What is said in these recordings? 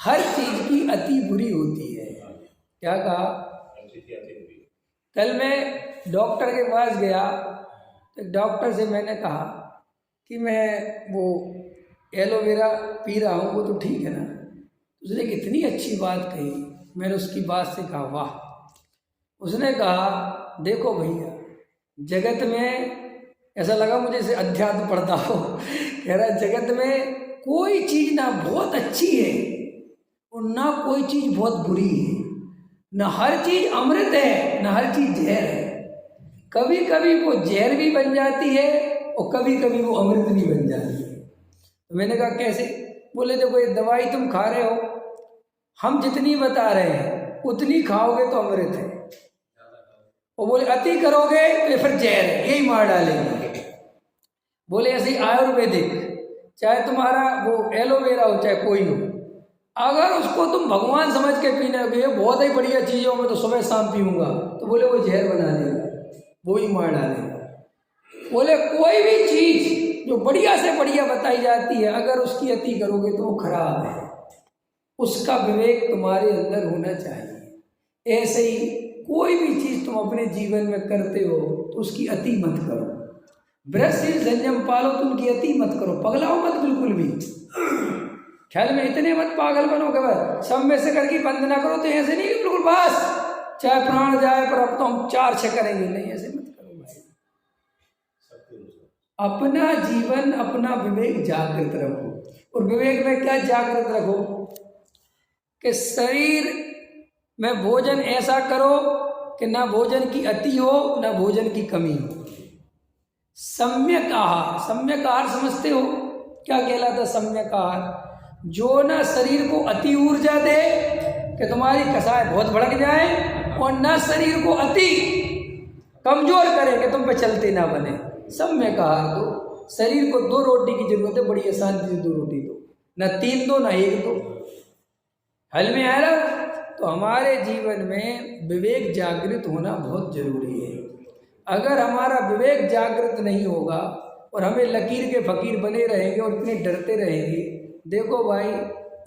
हर चीज की अति बुरी होती है। क्या कहा? कल मैं डॉक्टर के पास गया तो डॉक्टर से मैंने कहा कि मैं वो एलोवेरा पी रहा हूँ, वो तो ठीक है ना? उसने कितनी अच्छी बात कही। मैंने उसकी बात से कहा वाह। उसने कहा देखो भैया, जगत में ऐसा लगा मुझे जैसे अध्यात्म पढ़ता हो। कह रहा जगत में कोई चीज ना बहुत अच्छी है और ना कोई चीज बहुत बुरी है, ना हर चीज अमृत है ना हर चीज जहर है। कभी कभी वो जहर भी बन जाती है और कभी कभी वो अमृत भी बन जाती है। तो मैंने कहा कैसे? बोले देखो ये दवाई तुम खा रहे हो, हम जितनी बता रहे हैं उतनी खाओगे तो अमृत है, और बोले अति करोगे तो फिर जहर है, यही मार डालेंगे। बोले ऐसे ही आयुर्वेदिक, चाहे तुम्हारा वो एलोवेरा हो चाहे कोई हो, अगर उसको तुम भगवान समझ के पीने लगे बहुत ही बढ़िया चीज हो, मैं तो सुबह शाम पीऊंगा, तो बोले वो जहर बना देगा, वो ही मार डालेगा। बोले कोई भी चीज जो बढ़िया से बढ़िया बताई जाती है अगर उसकी अति करोगे तो वो खराब है। उसका विवेक तुम्हारे अंदर होना चाहिए। ऐसे ही कोई भी चीज तुम अपने जीवन में करते हो तो उसकी अति मत करो। ब्रह्मशील संयम पालो, तुम की अति मत करो, पगलाओ मत बिल्कुल भी। ख्याल में इतने मत पागल बनो कि बस सब में से करके बंद ना करो, तो ऐसे नहीं कि बिल्कुल बस चाहे प्राण जाए पर अब तो हम 4-6 करेंगे, नहीं ऐसे मत करो भाई। अपना जीवन अपना विवेक जागृत रखो, और विवेक में क्या जागृत रखो कि शरीर में भोजन ऐसा करो कि ना भोजन की अति हो ना भोजन की कमी हो। सम्यक आहार, सम्यक आहार समझते हो क्या कहलाता? सम्यक आहार जो ना शरीर को अति ऊर्जा दे कि तुम्हारी कसाय बहुत भड़क जाए, और ना शरीर को अति कमजोर करे कि तुम पे चलते ना बने। सम्यक आहार दो। शरीर को 2 रोटी की जरूरत है, बड़ी शांति से 2 रोटी दो, ना 3 दो ना 1 दो। हल में आया ना? तो हमारे जीवन में विवेक जागृत होना बहुत जरूरी है। अगर हमारा विवेक जागृत नहीं होगा और हमें लकीर के फकीर बने रहेंगे और इतने डरते रहेंगे, देखो भाई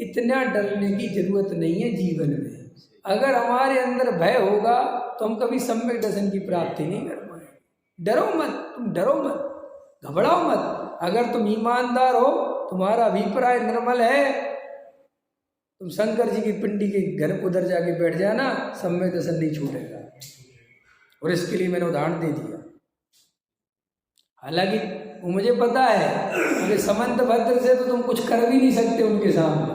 इतना डरने की जरूरत नहीं है जीवन में। अगर हमारे अंदर भय होगा तो हम कभी सम्यक दर्शन की प्राप्ति नहीं कर पाएंगे। डरो मत, तुम डरो मत, घबराओ मत। अगर तुम ईमानदार हो, तुम्हारा अभिप्राय निर्मल है, तुम शंकर जी की पिंडी के घर उधर जाके बैठ जाना, सम्यक दर्शन नहीं छूटेगा। और इसके लिए मैंने उदाहरण दे दिया। हालांकि वो मुझे पता है कि समंत भद्र से तो तुम कुछ कर भी नहीं सकते उनके सामने,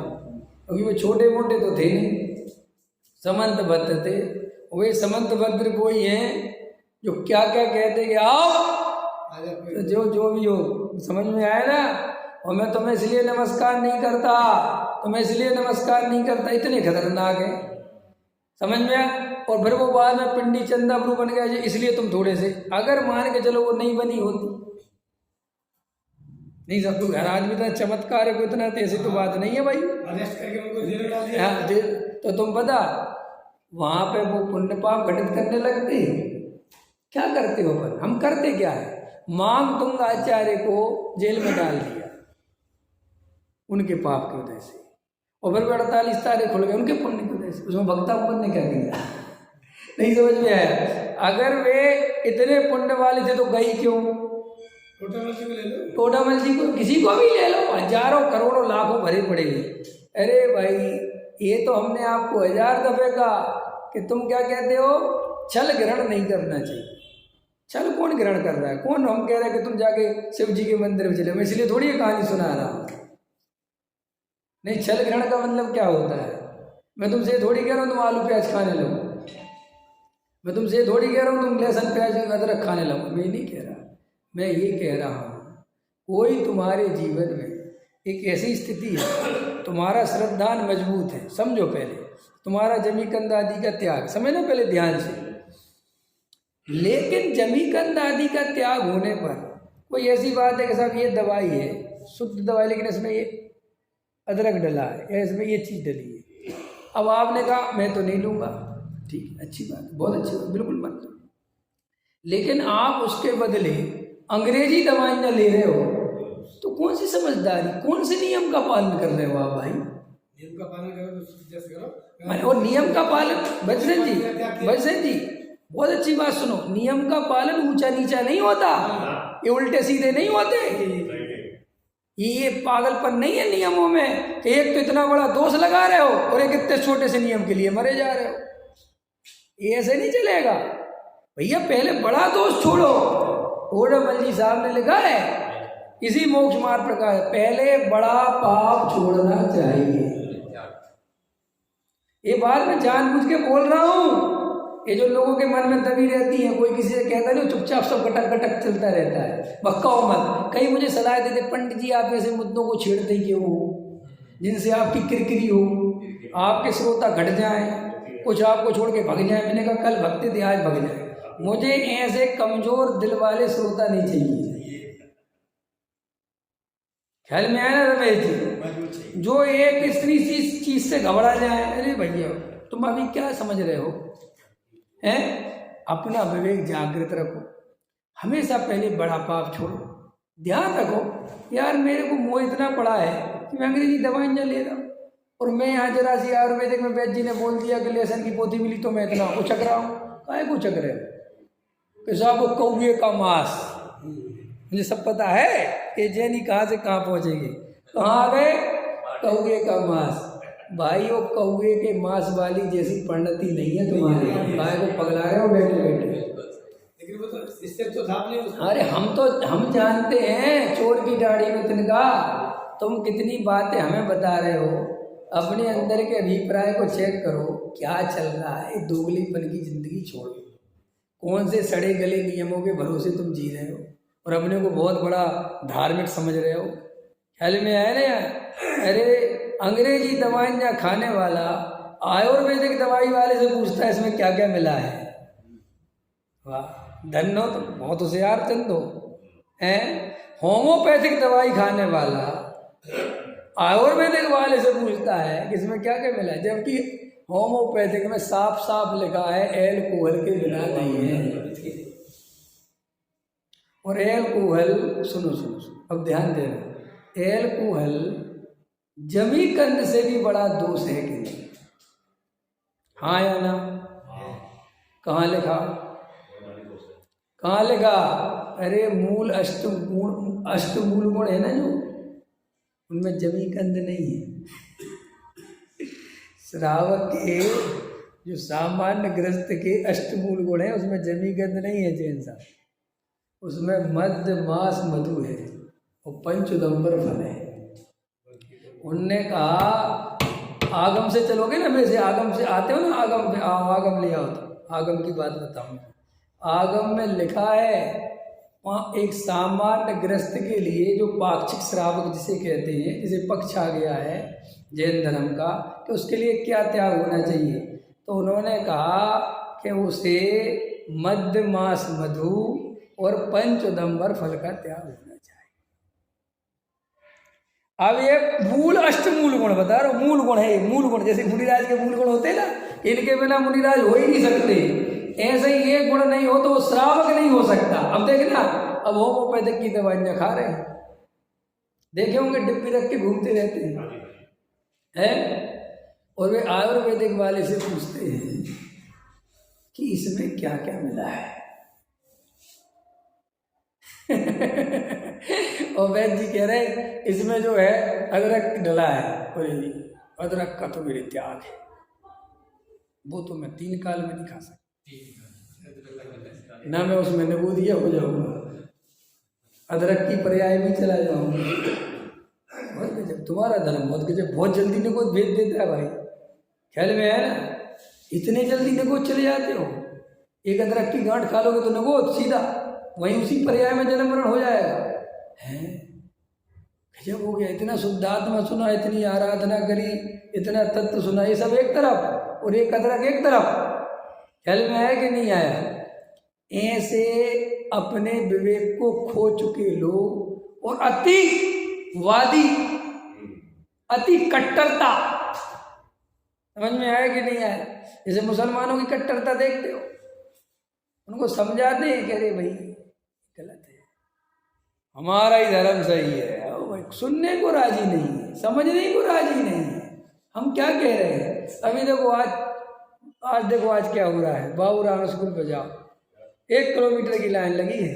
क्योंकि वो छोटे मोटे तो थे नहीं, समंत भद्र थे। वे समंत भद्र कोई हैं जो क्या क्या कहते कि आओ, तो जो भी हो समझ में आया ना। और मैं तुम्हें इसलिए नमस्कार नहीं करता, तुम्हें इसलिए नमस्कार नहीं करता, इतने खतरनाक है, समझ में आया। और फिर वो बाद में पिंडी चंदा प्रभु बन गया इसलिए तुम थोड़े से, अगर मान के चलो वो नहीं बनी होती, नहीं सब कुछ आज भी इतना चमत्कार है कोई इतना, ऐसी तो बात नहीं है भाई। हाँ, तो तुम पता वहां पे वो पुण्य पाप घटित करने लगते क्या करते हो? पर हम करते क्या है? मांग तुंग आचार्य को जेल में डाल दिया उनके पाप की वजह से, और फिर 48 तारे खुल गए उनके पुण्य की वजह से। उसमें भक्तापन ने क्या किया? नहीं समझ में आया। अगर वे इतने पुण्य वाले थे तो गई क्यों? टोडामल जी को, किसी को भी ले लो, हजारों करोड़ों लाखों भरे पड़े। अरे भाई ये तो हमने आपको 1000 दफे कहा कि तुम क्या कहते हो, छल ग्रहण नहीं करना चाहिए। छल कौन ग्रहण कर रहा है? कौन हम कह रहे हैं कि तुम जाके शिव जी के मंदिर में चले? मैं इसलिए थोड़ी कहानी सुना रहा हूँ। नहीं, छल ग्रहण का मतलब क्या होता है? मैं तुमसे थोड़ी कह रहा हूँ तुम आलू प्याज खाने लगो, मैं तुमसे थोड़ी कह रहा हूँ तुम लहसुन प्याज अदरक खाने लगो। मैं नहीं कह रहा, मैं ये कह रहा हूँ कोई तुम्हारे जीवन में एक ऐसी स्थिति है, तुम्हारा श्रद्धान मजबूत है, समझो पहले तुम्हारा जमीकंद आदि का त्याग, समझना पहले ध्यान से। लेकिन जमीकंद आदि का त्याग होने पर कोई ऐसी बात है कि साहब ये दवाई है शुद्ध दवाई, लेकिन इसमें ये अदरक डला है या इसमें ये चीज़ डली है। अब आपने कहा मैं तो नहीं लूँगा, ठीक, अच्छी बात, बहुत अच्छी बात, बिल्कुल मत लो। लेकिन आप उसके बदले अंग्रेजी दवाइयाँ ले रहे हो, तो कौन सी समझदारी, कौन से नियम का पालन कर रहे हो आप भाई? नियम का पालन करो तो जैसे करो। मैंने वो नियम का पालन, बजसेन जी बहुत अच्छी बात सुनो, नियम का पालन ऊंचा नीचा नहीं होता, ये उल्टे सीधे नहीं होते, ये पागलपन नहीं है नियमों में कि एक तो इतना बड़ा दोष लगा रहे हो और एक इतने छोटे से नियम के लिए मरे जा रहे हो, ये ऐसे नहीं चलेगा भैया। पहले बड़ा दोष छोड़ो, ओडमल जी साहब ने लिखा है इसी मोक्ष मार्ग प्रकार, पहले बड़ा पाप छोड़ना चाहिए। ये बात मैं जानबूझ के बोल रहा हूं, ये जो लोगों के मन में दबी रहती है, कोई किसी से कहता नहीं, चुपचाप सब गटक गटक चलता रहता है, बक्काओ मत। कई मुझे सलाह देते, पंडित जी आप ऐसे मुद्दों को छेड़ते क्यों हो जिनसे आपकी किरकिरी हो, आपके श्रोता घट जाएं, कुछ आपको छोड़ के भग जाए। मैंने कहा कल भगते थे आज भग जाए, मुझे ऐसे कमजोर दिल वाले श्रोता नहीं चाहिए। ख्याल में आया ना रमेश जी, जो एक स्त्री चीज से घबरा जाए, अरे भैया तुम अभी क्या समझ रहे हो, हैं? अपना विवेक जागृत रखो, हमेशा पहले बड़ा पाप छोड़ो, ध्यान रखो यार मेरे को मोह इतना पड़ा है कि मैं अंग्रेजी दवाइयाँ ले रहा हूँ और मैं यहाँ जरा सी आयुर्वेदिक में वैद्य जी ने बोल दिया कि लेसन की पोथी मिली तो मैं इतना उछक रहा हूँ। काहे को उछक रहे हो कि साहब वो कौवे का मांस, मुझे सब पता है कि जैनी कहाँ से कहाँ पहुँचेगी, कहाँ आ गए कौवे का मांस। भाई वो कौवे के मांस वाली जैसी परिणति नहीं है तुम्हारी, काहे को पगला रहे हो बैठे बैठे। लेकिन वो तो इससे तो साफ नहीं हो। अरे हम जानते हैं चोर की दाढ़ी में तिनका, तुम कितनी बातें हमें बता रहे हो, अपने अंदर के अभिप्राय को चेक करो क्या चल रहा है। दोगलीपन की जिंदगी छोड़ो, कौन से सड़े गले नियमों के भरोसे तुम जी रहे हो और अपने को बहुत बड़ा धार्मिक समझ रहे हो। ख्याल में आया ना, अरे अंग्रेजी दवाइयाँ खाने वाला आयुर्वेदिक दवाई वाले से पूछता है इसमें क्या क्या मिला है। वाह धन्य हो तुम, बहुत होशियार चंदो हैं। होम्योपैथिक दवाई खाने वाला आयुर्वेदिक वाले से पूछता है कि इसमें क्या क्या मिला है, जबकि होम्योपैथिक में साफ साफ लिखा है एल्कोहल के बिना नहीं है। और एल्कोहल सुनो सुनो सुनो, अब ध्यान देना, एल्कोहल जमीकंद से भी बड़ा दोष है कि नहीं? हाँ या ना? कहाँ लिखा, कहाँ लिखा? अरे मूल अष्टमूल गुण है ना जो, उनमें जमीकंद नहीं है। श्रावक के जो सामान्य ग्रस्त के अष्टमूल गुण है उसमें जमीकंद नहीं है जैन साहब, उसमें मध्य मास मधु है और पंचोदंबर फल है। उनने कहा आगम से चलोगे ना, मेरे से आगम से आते हो ना, आगम पे आगम ले आओ तो आगम की बात बताऊँ। आगम में लिखा है एक सामान्य ग्रस्त के लिए जो पाक्षिक श्रावक जिसे कहते हैं, जिसे पक्ष आ गया है जैन धर्म का, कि उसके लिए क्या त्याग होना चाहिए। तो उन्होंने कहा कि उसे मध्य मास मधु और पंचोदंबर फल का त्याग होना चाहिए। अब ये मूल अष्टमूल गुण बता रहा हूँ, मूल गुण है, मूल गुण जैसे मुनिराज के मूल गुण होते हैं ना, इनके बिना मुनिराज हो ही नहीं सकते। ऐसे ही ये गुण नहीं हो तो वो श्रावक नहीं हो सकता। अब देखना, अब होम्योपैथिक की दवाइयाँ खा रहे हैं, देखे होंगे डिब्बी रख के घूमते रहते हैं, और वे आयुर्वेदिक वाले से पूछते हैं कि इसमें क्या क्या मिला है। और वैद्य जी कह रहे इसमें जो है अदरक डला है, और अदरक का तो मेरे त्याग है, वो तो मैं 3 काल में नहीं खा सकता, ना मैं उसमें नबूदिया हो जाऊंगा, अदरक की पर्याय भी चला जाऊंगा। बहुत गजब तुम्हारा धर्म, बहुत गजब, बहुत जल्दी नगोद भेज देता है भाई। ख्याल में है ना, इतने जल्दी नगोद चले जाते हो, एक अदरक की गांठ खा लोगे तो नगोद सीधा वहीं उसी पर्याय में जन्म मरण हो जाएगा। है गजब हो गया, इतना शुद्धात्मा सुना, इतनी आराधना करी, इतना तत्व सुना, ये सब एक तरफ और एक अदरक एक तरफ। ख्याल में आया कि नहीं आया? ऐसे अपने विवेक को खो चुके लोग और अतिवादी, अति कट्टरता, समझ में आया कि नहीं आया? जैसे मुसलमानों की कट्टरता देखते हो, उनको समझाते हैं कि अरे भाई गलत है, हमारा ही धर्म सही है, भाई सुनने को राजी नहीं है, समझने को राजी नहीं है, हम क्या कह रहे हैं? अभी देखो आज देखो आज क्या हो रहा है, बाबू राम स्कूल पे जाओ, 1 किलोमीटर की लाइन लगी है,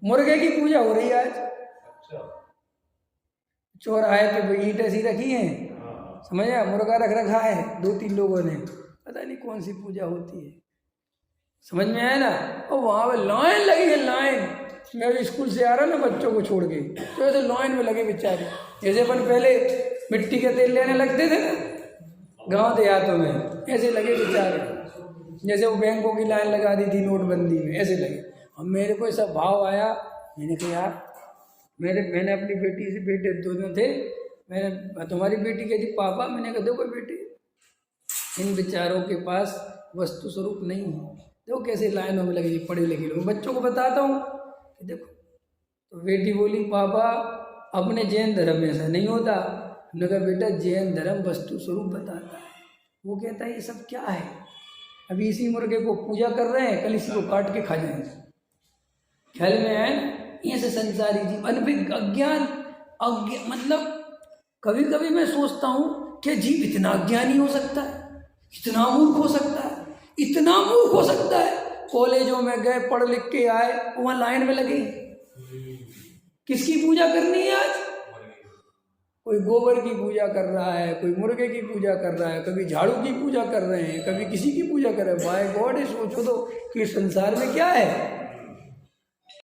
मुर्गे की पूजा हो रही है आज। चौराहे पे ईंट ऐसी रखी हैं, समझ आया, मुर्गा रख रखा है 2-3 लोगों ने, पता नहीं कौन सी पूजा होती है, समझ में आया ना। और वहाँ पे लाइन लगी है, लाइन। मैं अभी स्कूल से आ रहा ना बच्चों को छोड़ के, तो ऐसे लाइन में लगे बेचारे, जैसे अपन पहले मिट्टी के तेल लेने लगते थे ना गाँव देहातों में, ऐसे लगे बेचारे, जैसे वो बैंकों की लाइन लगा दी थी नोटबंदी में, ऐसे लगे। अब मेरे को ऐसा भाव आया, मैंने कहा यार, मैंने अपनी बेटी से, बेटे दोनों थे, मैंने, तुम्हारी बेटी कहती पापा, मैंने कहा देखो बेटी, इन बेचारों के पास वस्तु स्वरूप नहीं है, देखो कैसे लाइनों में लगे पढ़े लिखे लोग, बच्चों को बताता हूँ कि देखो। तो बेटी बोली पापा अपने जैन धर्म में ऐसा नहीं होता। हमने कहा बेटा जैन धर्म वस्तु स्वरूप बताता है। वो कहता है ये सब क्या है, अभी इसी मुर्गे को पूजा कर रहे हैं, कल इसी को काट के खा जाएंगे। ख्याल में आए ना, ऐसे संसारी जीव अनभिज्ञ अज्ञान मतलब कभी कभी मैं सोचता हूँ कि जीव इतना अज्ञानी हो सकता है, इतना मूर्ख हो सकता है, इतना मूर्ख हो सकता है। कॉलेजों में गए, पढ़ लिख के आए, वहाँ लाइन में लगे, किसकी पूजा करनी है आज? कोई गोबर की पूजा कर रहा है, कोई मुर्गे की पूजा कर रहा है, कभी झाड़ू की पूजा कर रहे हैं, कभी किसी की पूजा कर रहे हैं। बाय गॉड, सोचो तो कि संसार में क्या है।